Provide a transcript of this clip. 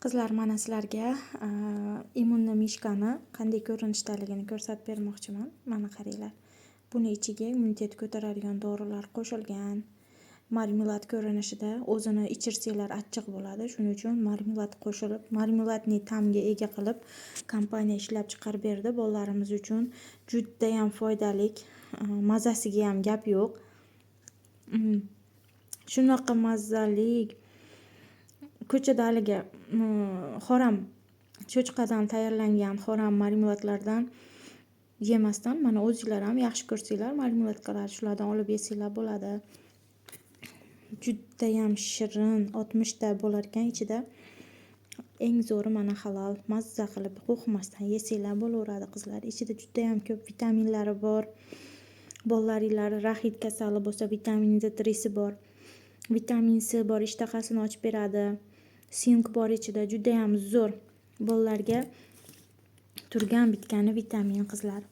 Qizlar, mana sizlarga immunni mishkani qanday ko'rinishdaligini ko'rsatib bermoqchiman. Mana qaranglar. Buni ichiga immunitet ko'taradigan dorilar qo'shilgan. Marmelad ko'rinishida, o'zini ichirsanglar achchiq bo'ladi. Shuning uchun marmelad qo'shilib, marmeladni ta'mga ega qilib kompaniya ishlab chiqarib berdi. Bolalarimiz uchun juda ham foydali, mazasiga ham gap yo'q. Shunaqa mazali ko'chada haligi xoram cho'chqadan tayyorlangan xoram marmeladlardan yemasdan, mana o'zinglar ham yaxshi ko'rsanglar, marmeladlar shulardan olib yesanglar bo'ladi. Juda ham shirin, 60 ta bo'lar ekan ichida. Eng zo'ri mana halol, mazza qilib qo'rqmasdan yesanglar bo'laveradi qizlar. Ichida juda ham ko'p vitaminlari bor. Bolalaringlar rahit kasali bo'lsa, vitamin D3 si bor. Vitamin C bor, ishtahasini ochib beradi. Sink bor ichida, juda ham zo'r. Bolalarga turgan bitgani vitamin qizlar.